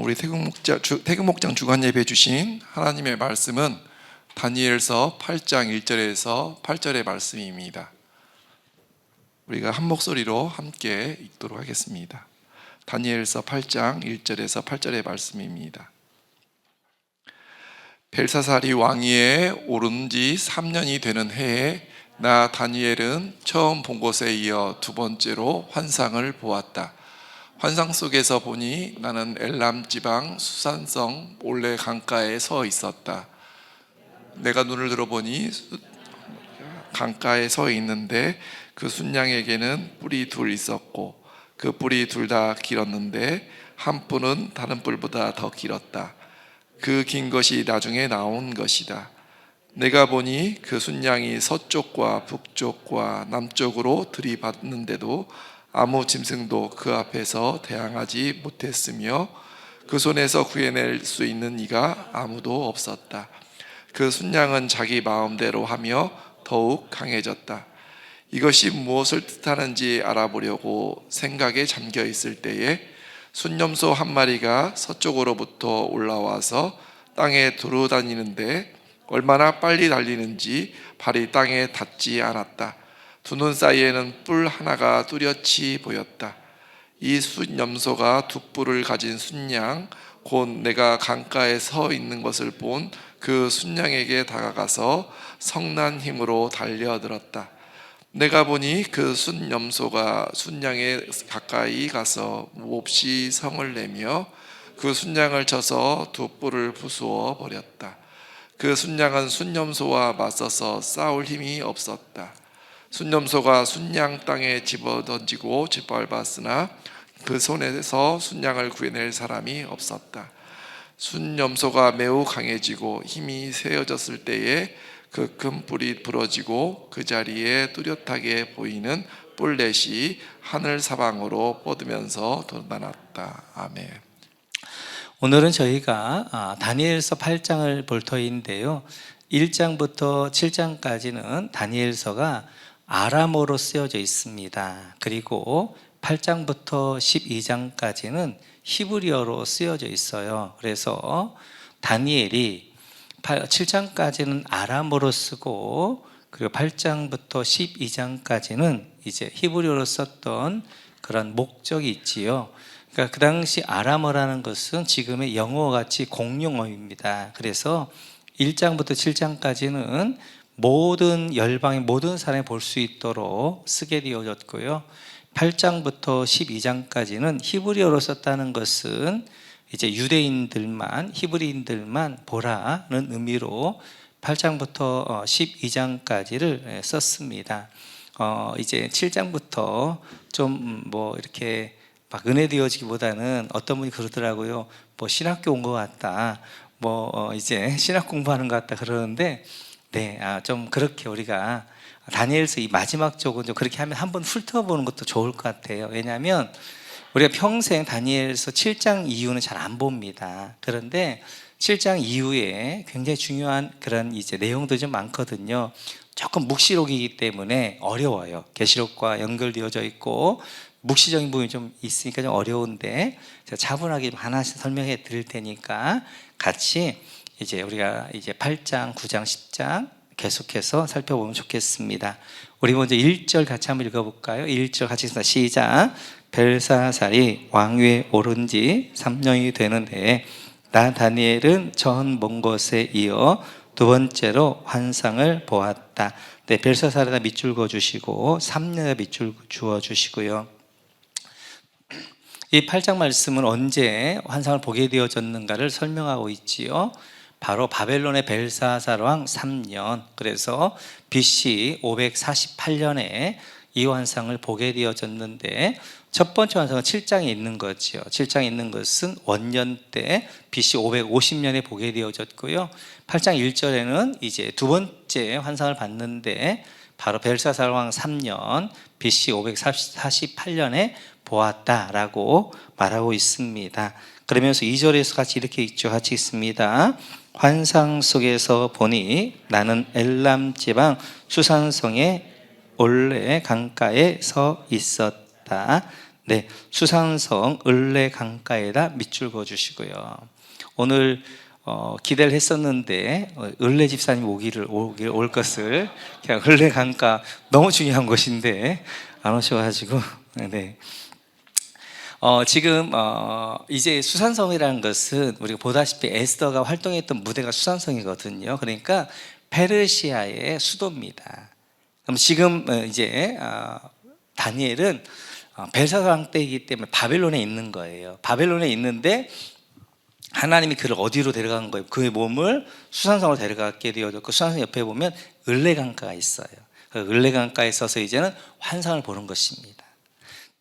우리 태극목장 주간 예배 주신 하나님의 말씀은 다니엘서 8장 1절에서 8절의 말씀입니다. 우리가 한 목소리로 함께 읽도록 하겠습니다. 다니엘서 8장 1절에서 8절의 말씀입니다. 벨사살이 왕위에 오른 지 3년이 되는 해에 나 다니엘은 처음 본 것에 이어 두 번째로 환상을 보았다. 환상 속에서 보니 나는 엘람 지방 수산성 올레 강가에 서 있었다. 내가 눈을 들어보니 강가에 서 있는데 그 순양에게는 뿔이 둘 있었고 그 뿔이 둘 다 길었는데 한 뿔은 다른 뿔보다 더 길었다. 그 긴 것이 나중에 나온 것이다. 내가 보니 그 순양이 서쪽과 북쪽과 남쪽으로 들이받는데도 아무 짐승도 그 앞에서 대항하지 못했으며 그 손에서 구해낼 수 있는 이가 아무도 없었다. 그 순양은 자기 마음대로 하며 더욱 강해졌다. 이것이 무엇을 뜻하는지 알아보려고 생각에 잠겨 있을 때에 순념소 한 마리가 서쪽으로부터 올라와서 땅에 두루다니는데 얼마나 빨리 달리는지 발이 땅에 닿지 않았다. 두 눈 사이에는 뿔 하나가 뚜렷이 보였다. 이 순염소가 두 뿔을 가진 순양, 곧 내가 강가에 서 있는 것을 본 그 순양에게 다가가서 성난 힘으로 달려들었다. 내가 보니 그 순염소가 순양에 가까이 가서 몹시 성을 내며 그 순양을 쳐서 두 뿔을 부수어 버렸다. 그 순양은 순염소와 맞서서 싸울 힘이 없었다. 순염소가 순양 땅에 집어던지고 짓밟았으나 그 손에서 순양을 구해낼 사람이 없었다. 순염소가 매우 강해지고 힘이 세어졌을 때에 그 큰 뿔이 부러지고 그 자리에 뚜렷하게 보이는 뿔렛이 하늘 사방으로 뻗으면서 돋아났다. 아멘. 오늘은 저희가 다니엘서 8장을 볼 터인데요, 1장부터 7장까지는 다니엘서가 아람어로 쓰여져 있습니다. 그리고 8장부터 12장까지는 히브리어로 쓰여져 있어요. 그래서 다니엘이 7장까지는 아람어로 쓰고, 그리고 8장부터 12장까지는 이제 히브리어로 썼던 그런 목적이 있지요. 그러니까 그 당시 아람어라는 것은 지금의 영어와 같이 공용어입니다. 그래서 1장부터 7장까지는 모든 열방의 모든 사람이 볼 수 있도록 쓰게 되어졌고요, 8장부터 12장까지는 히브리어로 썼다는 것은 이제 유대인들만, 히브리인들만 보라는 의미로 8장부터 12장까지를 썼습니다. 이제 7장부터 좀 뭐 이렇게 막 은혜되어지기보다는 어떤 분이 그러더라고요. 뭐 신학교 온 것 같다, 이제 신학 공부하는 것 같다 그러는데, 네, 좀 그렇게 우리가 다니엘서 이 마지막 쪽은 좀 그렇게 하면 한번 훑어보는 것도 좋을 것 같아요. 왜냐하면 우리가 평생 다니엘서 7장 이후는 잘 안 봅니다. 그런데 7장 이후에 굉장히 중요한 그런 이제 내용도 좀 많거든요. 조금 묵시록이기 때문에 어려워요. 계시록과 연결되어져 있고 묵시적인 부분이 좀 있으니까 좀 어려운데, 제가 차분하게 하나씩 설명해 드릴 테니까 같이 이제 우리가 이제 8장, 9장, 10장 계속해서 살펴보면 좋겠습니다. 우리 먼저 1절 같이 한번 읽어볼까요? 1절 같이 읽습니다. 시작. 벨사살이 왕위에 오른 지 3년이 되는 해에 나 다니엘은 전 본 것에 이어 두 번째로 환상을 보았다. 네, 벨사살에다 밑줄 그어주시고 3년에 밑줄 주어주시고요. 이 8장 말씀은 언제 환상을 보게 되어졌는가를 설명하고 있지요. 바로 바벨론의 벨사살 왕 3년, 그래서 BC 548년에 이 환상을 보게 되어졌는데, 첫 번째 환상은 7장에 있는 거죠. 7장에 있는 것은 원년 때 BC 550년에 보게 되어졌고요, 8장 1절에는 이제 두 번째 환상을 봤는데 바로 벨사살 왕 3년 BC 548년에 보았다라고 말하고 있습니다. 그러면서 2절에서 같이 이렇게 있죠. 같이 읽습니다. 환상 속에서 보니 나는 엘람 지방 수산성의 올레 강가에 서 있었다. 네, 수산성 을레 강가에다 밑줄 그어 주시고요. 오늘 기대를 했었는데 을레 집사님 올 것을 그냥 을레 강가 너무 중요한 곳인데 안 오셔가지고 네. 지금 이제 수산성이라는 것은 우리가 보다시피 에스더가 활동했던 무대가 수산성이거든요. 그러니까 페르시아의 수도입니다. 그럼 지금 이제 다니엘은 벨사살 때이기 때문에 바벨론에 있는 거예요. 바벨론에 있는데 하나님이 그를 어디로 데려간 거예요? 그의 몸을 수산성으로 데려가게 되어졌고, 수산성 옆에 보면 을레강가가 있어요. 을레강가에 서서 이제는 환상을 보는 것입니다.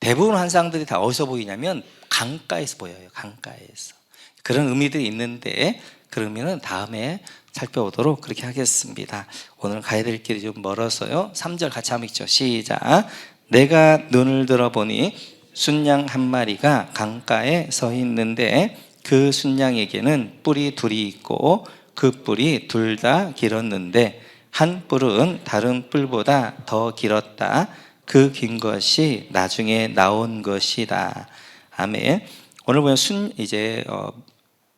대부분 환상들이 다 어디서 보이냐면 강가에서 보여요. 강가에서. 그런 의미들이 있는데 그 의미는 다음에 살펴보도록 그렇게 하겠습니다. 오늘 가야 될 길이 좀 멀어서요. 3절 같이 한번 읽죠. 시작. 내가 눈을 들어보니 순양 한 마리가 강가에 서 있는데 그 순양에게는 뿔이 둘이 있고 그 뿔이 둘 다 길었는데 한 뿔은 다른 뿔보다 더 길었다. 그 긴 것이 나중에 나온 것이다. 아멘. 오늘 보면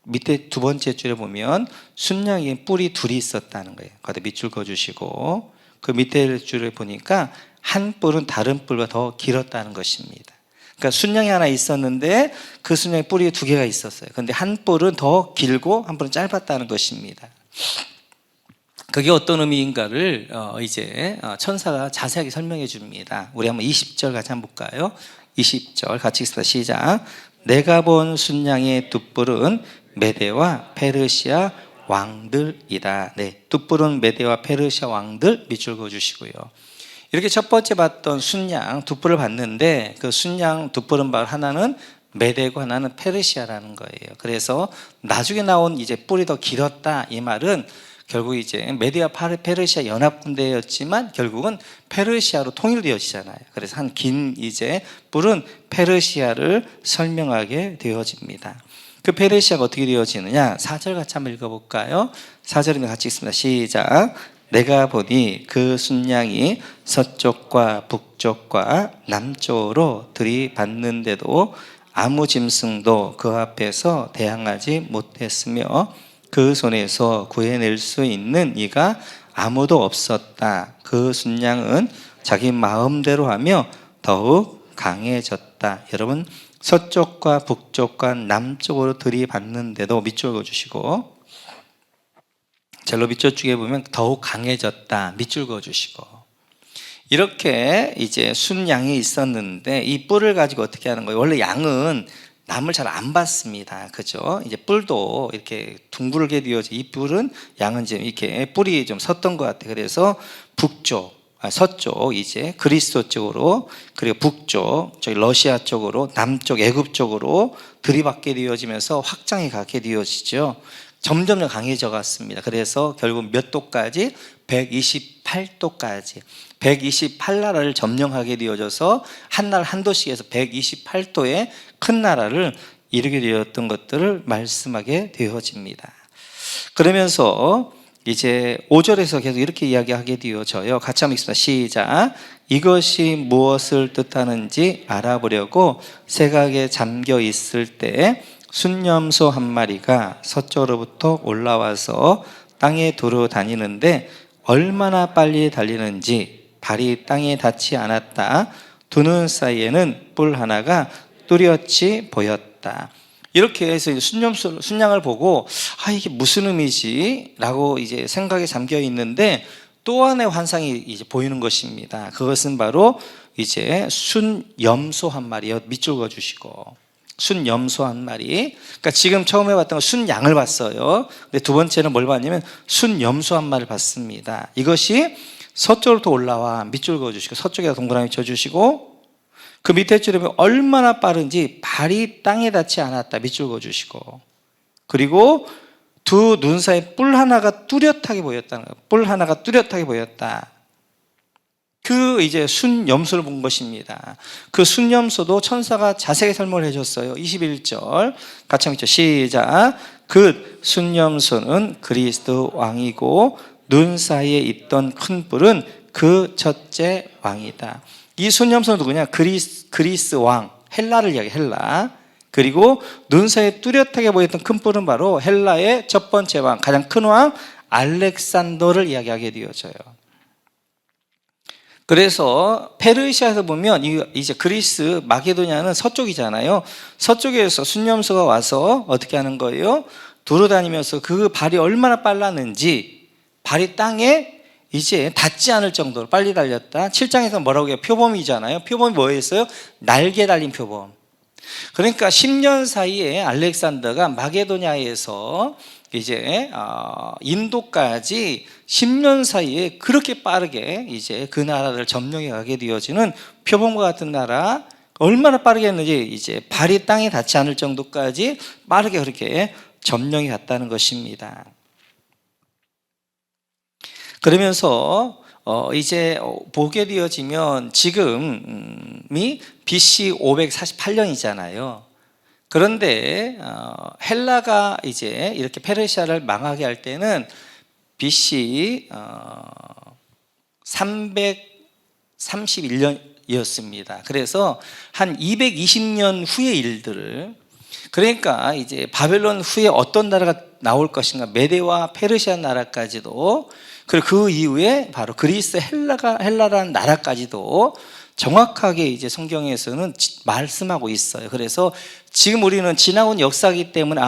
밑에 두 번째 줄에 보면 순양에 뿔이 둘이 있었다는 거예요. 거기다 밑줄 그어주시고 그 밑에 줄에 보니까 한 뿔은 다른 뿔보다 더 길었다는 것입니다. 그러니까 순양이 하나 있었는데 그 순양에 뿔이 두 개가 있었어요. 그런데 한 뿔은 더 길고 한 뿔은 짧았다는 것입니다. 그게 어떤 의미인가를 이제 천사가 자세하게 설명해 줍니다. 우리 한번 20절 같이 한번 볼까요? 20절 같이 읽습니다. 시작. 내가 본 순양의 두 뿔은 메대와 페르시아 왕들이다. 네, 두 뿔은 메대와 페르시아 왕들 밑줄 그어 주시고요. 이렇게 첫 번째 봤던 순양 두 뿔을 봤는데 그 순양 두 뿔은 바로 하나는 메대고 하나는 페르시아라는 거예요. 그래서 나중에 나온 이제 뿔이 더 길었다 이 말은 결국 이제 메대와 페르시아 연합군대였지만 결국은 페르시아로 통일되어지잖아요. 그래서 한 긴 이제 뿔은 페르시아를 설명하게 되어집니다. 그 페르시아가 어떻게 되어지느냐? 4절 같이 한번 읽어볼까요? 4절입니다. 같이 읽습니다. 시작. 내가 보니 그 순양이 서쪽과 북쪽과 남쪽으로 들이받는데도 아무 짐승도 그 앞에서 대항하지 못했으며 그 손에서 구해낼 수 있는 이가 아무도 없었다. 그 순양은 자기 마음대로 하며 더욱 강해졌다. 여러분 서쪽과 북쪽과 남쪽으로 들이받는데도 밑줄 그어주시고 절로 밑줄 쪽에 보면 더욱 강해졌다. 밑줄 그어주시고 이렇게 이제 순양이 있었는데 이 뿔을 가지고 어떻게 하는 거예요? 원래 양은 남을 잘 안 받습니다. 그죠? 이제 뿔도 이렇게 둥글게 되어져. 이 뿔은 양은 지금 이렇게 뿔이 좀 섰던 것 같아요. 그래서 서쪽 이제 그리스도 쪽으로 그리고 북쪽 저기 러시아 쪽으로 남쪽 애굽 쪽으로 들이받게 되어지면서 확장이 가게 되어지죠. 점점 강해져 갔습니다. 그래서 결국 몇 도까지? 128도까지 128나라를 점령하게 되어져서 한 나라 한 도씩에서 128도의 큰 나라를 이루게 되었던 것들을 말씀하게 되어집니다. 그러면서 이제 5절에서 계속 이렇게 이야기하게 되어져요. 같이 한번 읽습니다. 시작. 이것이 무엇을 뜻하는지 알아보려고 새각에 잠겨 있을 때 순념소 한 마리가 서쪽으로부터 올라와서 땅에 두루 다니는데 얼마나 빨리 달리는지 발이 땅에 닿지 않았다. 두 눈 사이에는 뿔 하나가 뚜렷이 보였다. 이렇게 해서 순양을 보고 이게 무슨 의미지? 라고 이제 생각에 잠겨 있는데 또 하나의 환상이 이제 보이는 것입니다. 그것은 바로 이제 순염소 한 마리요. 밑줄 그어 주시고 순염소 한 마리. 그러니까 지금 처음에 봤던 건 순양을 봤어요. 근데 두 번째는 뭘 봤냐면 순염소 한 마리를 봤습니다. 이것이 서쪽으로부터 올라와. 밑줄 그어 주시고 서쪽에다 동그라미 쳐 주시고 그 밑에 줄에 보면 얼마나 빠른지 발이 땅에 닿지 않았다. 밑줄 그어 주시고 그리고 두 눈 사이에 뿔 하나가 뚜렷하게 보였다는 거예요. 뿔 하나가 뚜렷하게 보였다. 그 이제 순염소를 본 것입니다. 그 순염소도 천사가 자세히 설명을 해줬어요. 21절 같이 한번 읽죠. 시작. 그 순염소는 그리스도 왕이고 눈 사이에 있던 큰 뿔은 그 첫째 왕이다. 이 순염소는 누구냐? 그리스 왕, 헬라를 이야기해요. 헬라. 그리고 눈 사이에 뚜렷하게 보였던 큰 뿔은 바로 헬라의 첫 번째 왕, 가장 큰 왕 알렉산더를 이야기하게 되어져요. 그래서 페르시아에서 보면 이제 그리스 마게도냐는 서쪽이잖아요. 서쪽에서 순념소가 와서 어떻게 하는 거예요? 돌아다니면서 그 발이 얼마나 빨랐는지, 발이 땅에 이제 닿지 않을 정도로 빨리 달렸다. 7장에서 뭐라고 해요? 표범이잖아요. 표범이 뭐였어요? 날개 달린 표범. 그러니까 10년 사이에 알렉산더가 마게도냐에서 이제 인도까지 10년 사이에 그렇게 빠르게 이제 그 나라를 점령해 가게 되어지는 표범과 같은 나라, 얼마나 빠르게 했는지, 이제 발이 땅에 닿지 않을 정도까지 빠르게 그렇게 점령해 갔다는 것입니다. 그러면서 이제 보게 되어지면 지금이 BC 548년이잖아요. 그런데 헬라가 이제 이렇게 페르시아를 망하게 할 때는 BC 331년이었습니다. 그래서 한 220년 후의 일들을, 그러니까 이제 바벨론 후에 어떤 나라가 나올 것인가, 메데와 페르시아 나라까지도, 그리고 그 이후에 바로 그리스 헬라라는 나라까지도 정확하게 이제 성경에서는 말씀하고 있어요. 그래서 지금 우리는 지나온 역사이기 때문에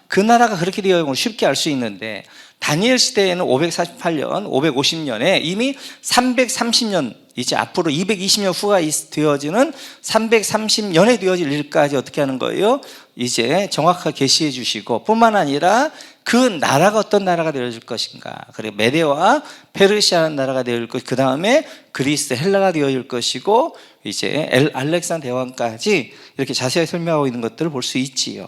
그 나라가 그렇게 되어 쉽게 알 수 있는데, 다니엘 시대에는 548년, 550년에 이미 330년, 이제 앞으로 220년 후가 되어지는 330년에 되어질 일까지 어떻게 하는 거예요? 이제 정확하게 계시해 주시고, 뿐만 아니라 그 나라가 어떤 나라가 되어질 것인가, 그리고 메데와 페르시아라는 나라가 되어질 것, 그 다음에 그리스 헬라가 되어질 것이고, 이제 알렉산더 대왕까지 이렇게 자세히 설명하고 있는 것들을 볼 수 있지요.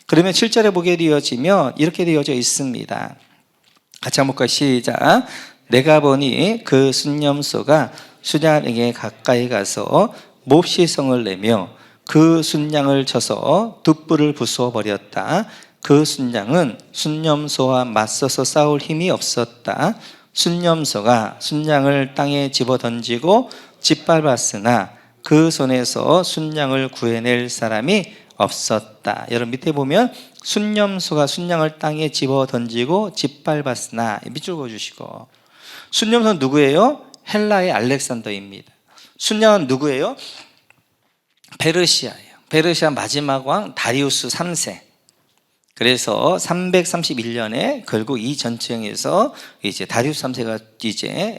그러면 7절에 보게 되어지면 이렇게 되어져 있습니다. 같이 한번 볼까요? 시작. 내가 보니 그 순념소가 순양에게 가까이 가서 몹시 성을 내며 그 순양을 쳐서 둣불을 부수어 버렸다. 그 순양은 순념소와 맞서서 싸울 힘이 없었다. 순념소가 순양을 땅에 집어 던지고 짓밟았으나 그 손에서 순양을 구해낼 사람이 없었다. 여러분 밑에 보면 순념소가 순양을 땅에 집어 던지고 짓밟았으나, 밑줄 그어주시고, 순념소는 누구예요? 헬라의 알렉산더입니다. 순양은 누구예요? 페르시아예요. 페르시아 마지막 왕 다리우스 3세. 그래서 331년에 결국 이 전쟁에서 이제 다리우스 3세가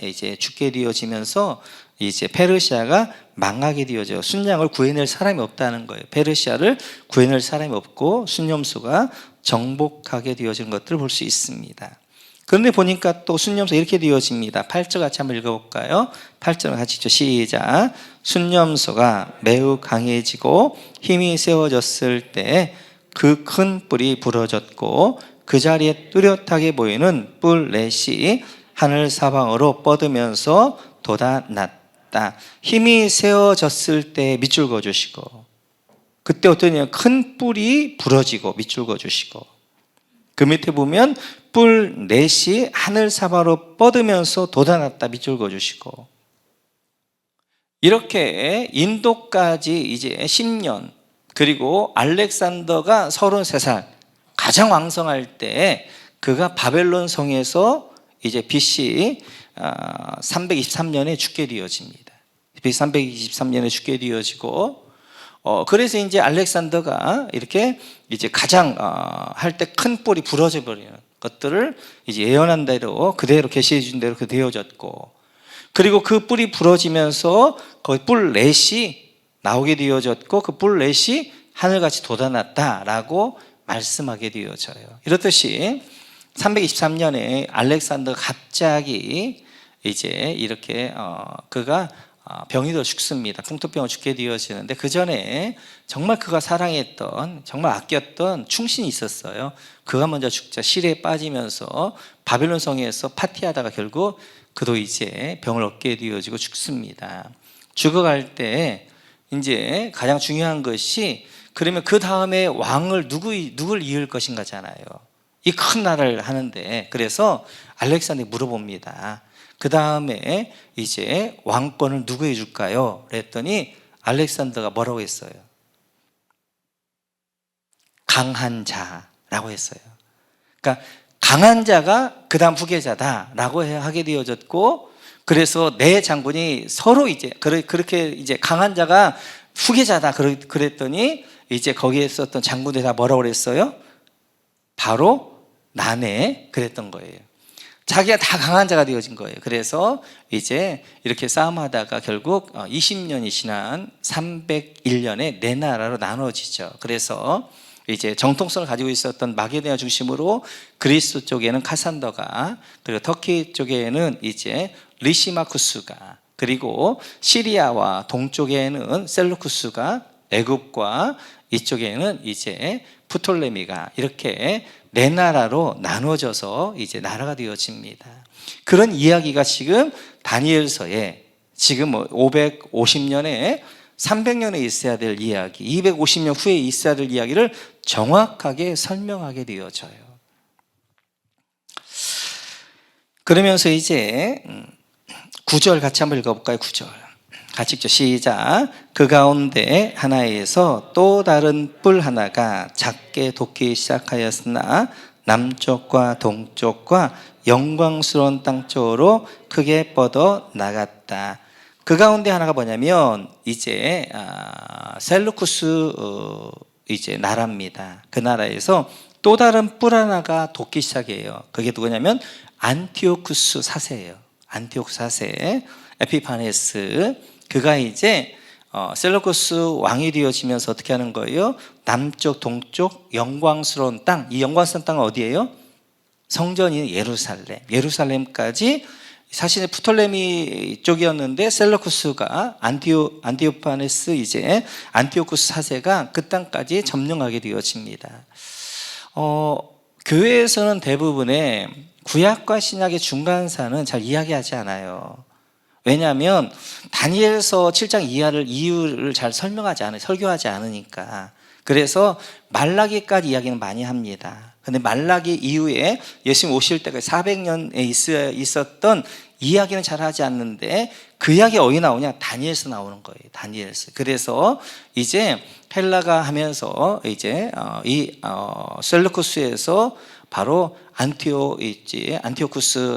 이제 죽게 되어지면서 이제 페르시아가 망하게 되어져, 순양을 구해낼 사람이 없다는 거예요. 페르시아를 구해낼 사람이 없고 순념소가 정복하게 되어진 것들을 볼 수 있습니다. 그런데 보니까 또 순념소 이렇게 되어집니다. 8절 같이 한번 읽어볼까요? 8절 같이 죠. 시작. 순념소가 매우 강해지고 힘이 세워졌을 때 그 큰 뿔이 부러졌고 그 자리에 뚜렷하게 보이는 뿔 넷이 하늘 사방으로 뻗으면서 돋아났다. 힘이 세워졌을 때 밑줄 그어주시고, 그때 어떠냐, 큰 뿔이 부러지고 밑줄 그어주시고, 그 밑에 보면 뿔 넷이 하늘 사방으로 뻗으면서 돋아났다. 밑줄 그어주시고, 이렇게 인도까지 이제 10년, 그리고 알렉산더가 33살, 가장 왕성할 때 그가 바벨론 성에서 이제 BC 323년에 죽게 되어집니다. BC 323년에 죽게 되어지고, 그래서 이제 알렉산더가 이렇게 이제 가장 할 때 큰 뿔이 부러져 버리는 것들을 이제 예언한 대로 그대로 계시해 준 대로 그 되어졌고, 그리고 그 뿔이 부러지면서 거기 뿔 넷이 나오게 되어졌고, 그 뿔 넷이 하늘같이 돋아났다라고 말씀하게 되어져요. 이렇듯이 323년에 알렉산더가 갑자기 이제 이렇게 그가 병이 들어 죽습니다. 풍토병을 죽게 되어지는데, 그 전에 정말 그가 사랑했던, 정말 아꼈던 충신이 있었어요. 그가 먼저 죽자 시리에 빠지면서 바벨론 성에서 파티하다가 결국 그도 이제 병을 얻게 되어지고 죽습니다. 죽어갈 때 이제 가장 중요한 것이, 그러면 그 다음에 왕을 누굴 이을 것인가잖아요. 이 큰 나라를 하는데, 그래서 알렉산더에게 물어봅니다. 그 다음에 이제 왕권을 누구에게 줄까요? 그랬더니 알렉산더가 뭐라고 했어요? 강한 자라고 했어요. 그러니까 강한 자가 그 다음 후계자다라고 하게 되어졌고, 그래서 네 장군이 서로 이제 그렇게 이제 강한 자가 후계자다 그랬더니 이제 거기에 있었던 장군들이 다 뭐라고 그랬어요? 바로 나네 그랬던 거예요. 자기가 다 강한 자가 되어진 거예요. 그래서 이제 이렇게 싸움하다가 결국 20년이 지난 301년에 네 나라로 나눠지죠. 그래서 이제 정통성을 가지고 있었던 마게도냐 중심으로 그리스 쪽에는 카산더가, 그리고 터키 쪽에는 이제 리시마쿠스가, 그리고 시리아와 동쪽에는 셀루쿠스가, 애굽과 이쪽에는 이제 프톨레미가, 이렇게 네 나라로 나눠져서 이제 나라가 되어집니다. 그런 이야기가 지금 다니엘서에 지금 550년에 300년에 있어야 될 이야기, 250년 후에 있어야 될 이야기를 정확하게 설명하게 되어져요. 그러면서 이제 9절 같이 한번 읽어볼까요? 9절 같이 읽죠. 시작. 그 가운데 하나에서 또 다른 뿔 하나가 작게 돋기 시작하였으나 남쪽과 동쪽과 영광스러운 땅 쪽으로 크게 뻗어 나갔다. 그 가운데 하나가 뭐냐면 이제 셀루쿠스 이제 나라입니다. 그 나라에서 또 다른 뿔 하나가 돋기 시작해요. 그게 누구냐면 안티오쿠스 4세예요. 안티오쿠스 4세 에피파네스, 그가 이제 셀루쿠스 왕이 되어지면서 어떻게 하는 거예요? 남쪽 동쪽 영광스러운 땅, 이 영광스러운 땅은 어디예요? 성전인 예루살렘까지. 사실 프톨레미 쪽이었는데 셀루쿠스가 안티오파네스 이제 안티오쿠스 4세가 그 땅까지 점령하게 되어집니다. 교회에서는 대부분의 구약과 신약의 중간사는 잘 이야기하지 않아요. 왜냐하면 다니엘서 7장 이유를 잘 설교하지 않으니까. 그래서 말라기까지 이야기는 많이 합니다. 근데 말라기 이후에 예수님 오실 때까지 400년에 있었던 이야기는 잘 하지 않는데, 그 이야기 어디 나오냐? 다니엘서 나오는 거예요. 다니엘서. 그래서 이제 헬라가 하면서 이제 셀루쿠스에서 바로 안티오쿠스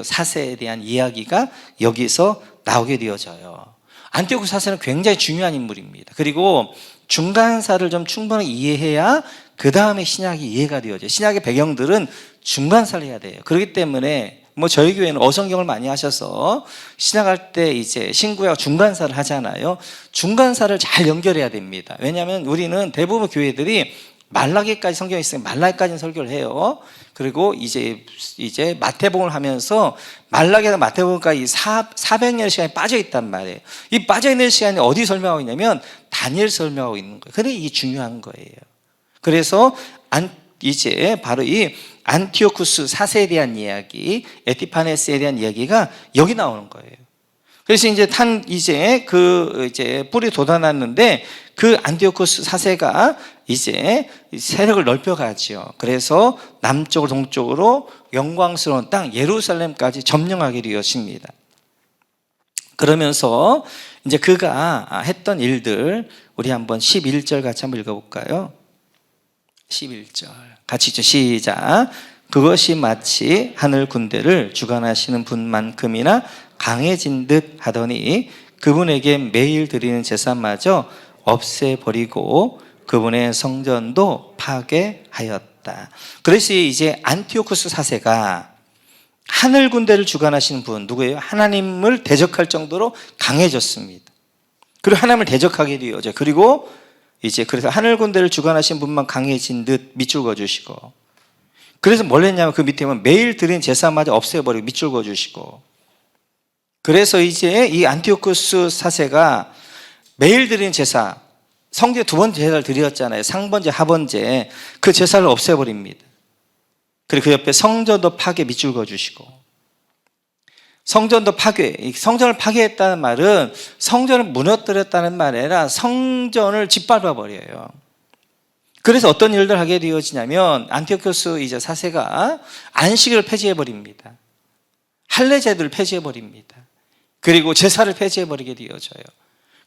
4세에 대한 이야기가 여기서 나오게 되어져요. 안티오쿠스 4세는 굉장히 중요한 인물입니다. 그리고 중간사를 좀 충분히 이해해야 그 다음에 신약이 이해가 되어져요. 신약의 배경들은 중간사를 해야 돼요. 그렇기 때문에 저희 교회는 어성경을 많이 하셔서 신약할 때 이제 신구약 중간사를 하잖아요. 중간사를 잘 연결해야 됩니다. 왜냐하면 우리는 대부분 교회들이 말라기까지 성경이 있으면 말라기까지는 설교를 해요. 그리고 이제 마태복음을 하면서 말라기에서 마태복음까지 400년의 시간이 빠져 있단 말이에요. 이 빠져 있는 시간이 어디 설명하고 있냐면 다니엘 설명하고 있는 거예요. 그래, 이게 중요한 거예요. 그래서 이제 바로 이 안티오쿠스 4세에 대한 이야기, 에티파네스에 대한 이야기가 여기 나오는 거예요. 그래서 이제 뿔이 돋아났는데 그 안티오쿠스 4세가 이제 세력을 넓혀가죠. 그래서 남쪽으로 동쪽으로 영광스러운 땅 예루살렘까지 점령하게 되었습니다. 그러면서 이제 그가 했던 일들, 우리 한번 11절 같이 한번 읽어볼까요? 11절 같이 읽죠. 시작. 그것이 마치 하늘 군대를 주관하시는 분만큼이나 강해진 듯 하더니 그분에게 매일 드리는 제사마저 없애버리고 그분의 성전도 파괴하였다. 그래서 이제 안티오쿠스 4세가 하늘 군대를 주관하시는 분 누구예요? 하나님을 대적할 정도로 강해졌습니다. 그리고 하나님을 대적하게 되어져. 그리고 이제 그래서 하늘 군대를 주관하신 분만 강해진 듯 밑줄 그어주시고, 그래서 뭘 했냐면 그 밑에 보면 매일 드린 제사마저 없애버리고 밑줄 그어주시고, 그래서 이제 이 안티오쿠스 4세가 매일 드린 제사, 성제 두 번 제사를 드렸잖아요. 상번제, 하번제. 그 제사를 없애버립니다. 그리고 그 옆에 성전도 파괴 밑줄 그어주시고, 성전도 파괴, 성전을 파괴했다는 말은 성전을 무너뜨렸다는 말이 아니라 성전을 짓밟아 버려요. 그래서 어떤 일들 하게 되어지냐면 안티오쿠스 이제 4세가 안식일을 폐지해 버립니다. 할례제도를 폐지해 버립니다. 그리고 제사를 폐지해 버리게 되어져요.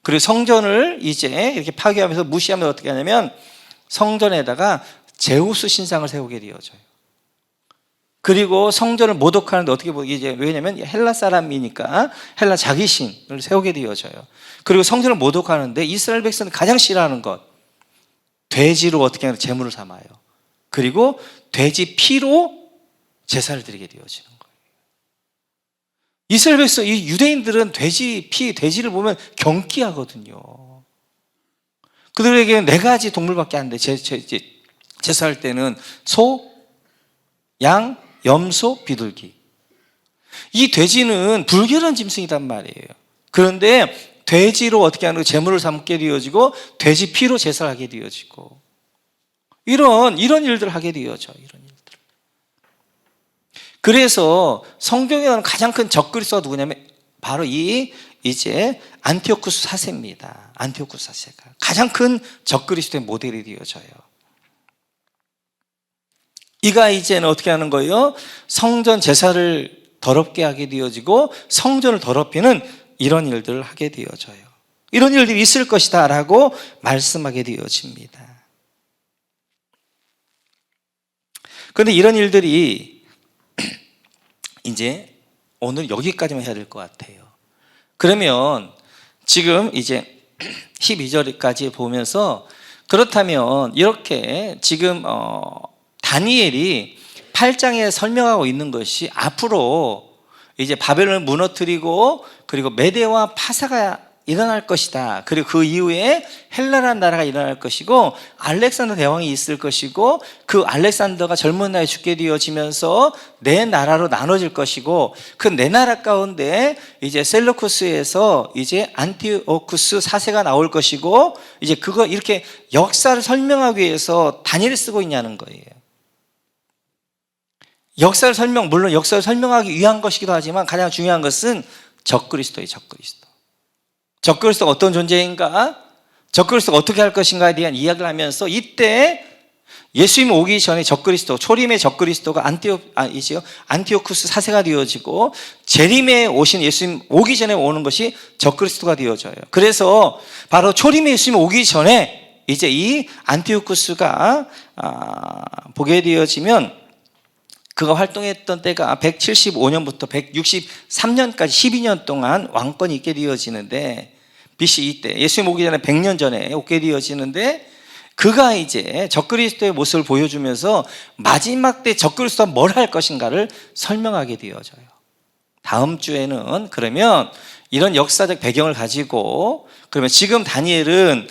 그리고 성전을 이제 이렇게 파괴하면서 무시하면 어떻게 하냐면 성전에다가 제우스 신상을 세우게 되어져요. 그리고 성전을 모독하는데 어떻게 보이게, 왜냐면 헬라 사람이니까 헬라 자기신을 세우게 되어져요. 그리고 성전을 모독하는데 이스라엘 백성이 가장 싫어하는 것, 돼지로 어떻게 하면 제물을 삼아요. 그리고 돼지 피로 제사를 드리게 되어지는 거예요. 이스라엘 백성, 이 유대인들은 돼지 피, 돼지를 보면 경기하거든요. 그들에게는 4가지 동물밖에 안 돼. 제사할 때는 소, 양, 염소, 비둘기. 이 돼지는 불결한 짐승이란 말이에요. 그런데 돼지로 어떻게 하는 거, 제물을 삼게 되어지고 돼지 피로 제사를 하게 되어지고 이런 일들을 하게 되어져. 이런 일들. 그래서 성경에 나오는 가장 큰 적그리스도가 누구냐면 바로 이제 안티오쿠스 4세입니다. 안티오쿠스 4세가 가장 큰 적그리스도의 모델이 되어져요. 이가 이제는 어떻게 하는 거예요? 성전 제사를 더럽게 하게 되어지고 성전을 더럽히는 이런 일들을 하게 되어져요. 이런 일들이 있을 것이다 라고 말씀하게 되어집니다. 그런데 이런 일들이 이제 오늘 여기까지만 해야 될 것 같아요. 그러면 지금 이제 12절까지 보면서 그렇다면 이렇게 지금 다니엘이 8장에 설명하고 있는 것이 앞으로 이제 바벨론을 무너뜨리고 그리고 메대와 파사가 일어날 것이다. 그리고 그 이후에 헬라라는 나라가 일어날 것이고 알렉산더 대왕이 있을 것이고 그 알렉산더가 젊은 나이에 죽게 되어지면서 4나라로 나눠질 것이고 그 4나라 가운데 이제 셀루쿠스에서 이제 안티오쿠스 4세가 나올 것이고 이제 그거 이렇게 역사를 설명하기 위해서 다니엘을 쓰고 있냐는 거예요. 물론 역사를 설명하기 위한 것이기도 하지만 가장 중요한 것은 적그리스도예요. 적그리스도가 어떤 존재인가? 적그리스도가 어떻게 할 것인가에 대한 이야기를 하면서 이때 예수님 오기 전에 적그리스도, 초림의 적그리스도가 안티오쿠스 4세가 되어지고 재림에 오신 예수님 오기 전에 오는 것이 적그리스도가 되어져요. 그래서 바로 초림의 예수님 오기 전에 이제 이 안티오쿠스가 보게 되어지면 그가 활동했던 때가 175년부터 163년까지 12년 동안 왕권이 있게 되어지는데 BC 때 예수님 오기 전에 100년 전에 오게 되어지는데 그가 이제 적그리스도의 모습을 보여주면서 마지막 때 적그리스도가 뭘 할 것인가를 설명하게 되어져요. 다음 주에는 그러면 이런 역사적 배경을 가지고 그러면 지금 다니엘은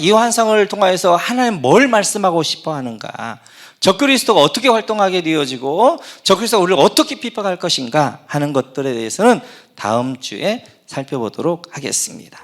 이 환상을 통하여서 하나님 뭘 말씀하고 싶어 하는가, 적그리스도가 어떻게 활동하게 되어지고 적그리스도가 우리를 어떻게 핍박할 것인가 하는 것들에 대해서는 다음 주에 살펴보도록 하겠습니다.